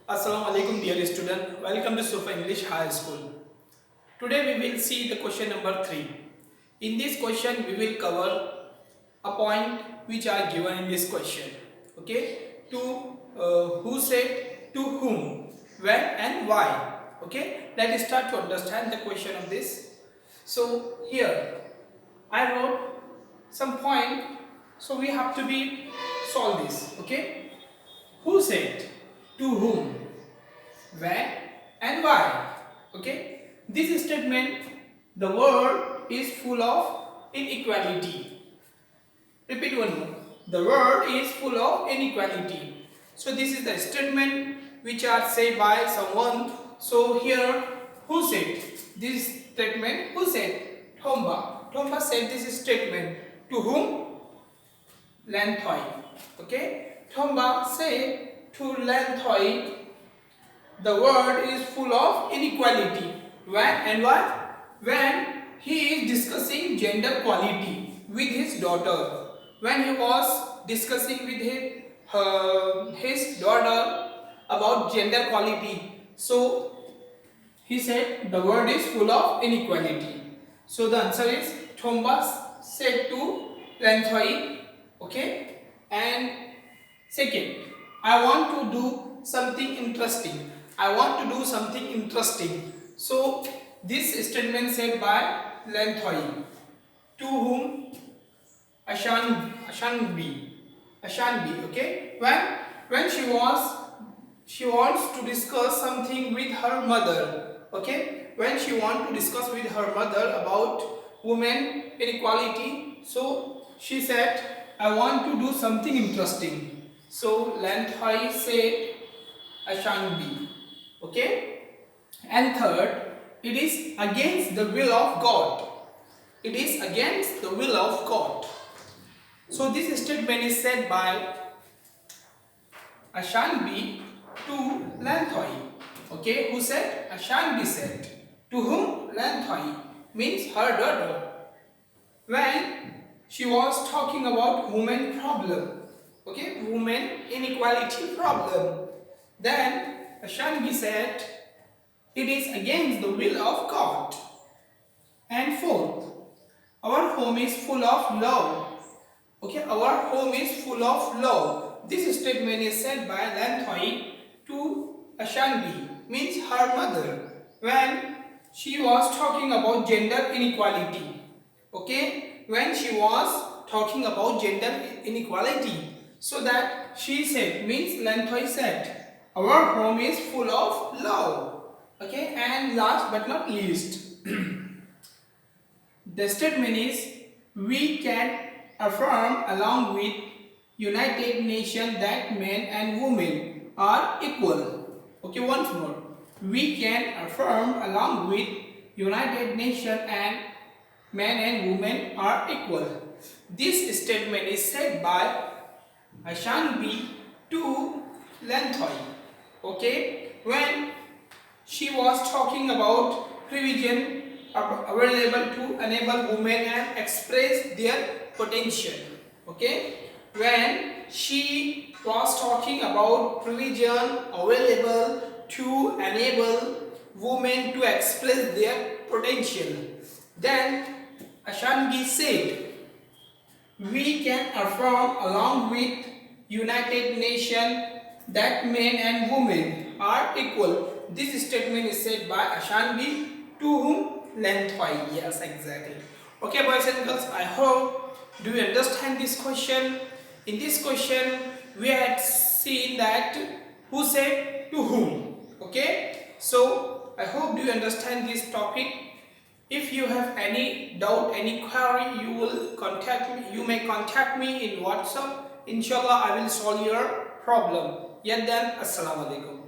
Assalamu alaikum dear student. Welcome to Sufa English High School. Today we will see the question number 3. In this question we will cover a point which are given in this question. Okay? To who said, to whom, when and why. Okay? Let us start to understand the question of this. So here I wrote some point. So we have to be solve this. Okay? Who said, to whom, when and why. Okay, this statement, the world is full of inequality. Repeat one more, the world is full of inequality. So this is the statement which are said by someone. So here, who said this statement? Who said? Tomba said this statement. To whom? Lanthoi. Okay, Tomba said to Lanthoi, the world is full of inequality. When and why? When he is discussing gender equality with his daughter. When he was discussing with his daughter about gender equality. So he said the world is full of inequality. So the answer is Thomas said to Lanthoi. Okay. And second, I want to do something interesting. I want to do something interesting. So this statement said by Lanthoi. To whom? Ashanbi. Okay. When she wants to discuss something with her mother. Okay. When she wants to discuss with her mother about women inequality. So she said, I want to do something interesting. So Lanthoi said Ashanbi. Okay. And third, it is against the will of God. It is against the will of God. So this statement is said by Ashanbi to Lanthoi. Okay, who said? Ashanbi said. To whom? Lanthoi, means her daughter. When she was talking about women problem. Okay, women inequality problem. Then Ashanbi said, it is against the will of God. And fourth, our home is full of love. Okay, our home is full of love. This statement is said by Lanthoi to Ashanbi, means her mother, when she was talking about gender inequality. Okay, when she was talking about gender inequality. So that she said, means Lanthoi said, our home is full of love. Okay, and last but not least, the statement is, we can affirm along with United Nations that men and women are equal. Okay, once more. We can affirm along with United Nations and men and women are equal. This statement is said by Ashanbi to Lanthoi. Okay, when she was talking about provision available to enable women and express their potential. Okay, when she was talking about provision available to enable women to express their potential, then Ashanbi said, we can affirm along with United Nations that men and women are equal. This statement is said by Ashanbi to whom? Lanthoi. Yes, exactly. Okay, boys and girls, I hope do you understand this question. In this question we had seen that who said to whom. Okay, so I hope do you understand this topic. If you have any doubt, any query, you will contact me. You may contact me in WhatsApp. Inshallah, I will solve your problem. Yet then, Assalamu alaikum.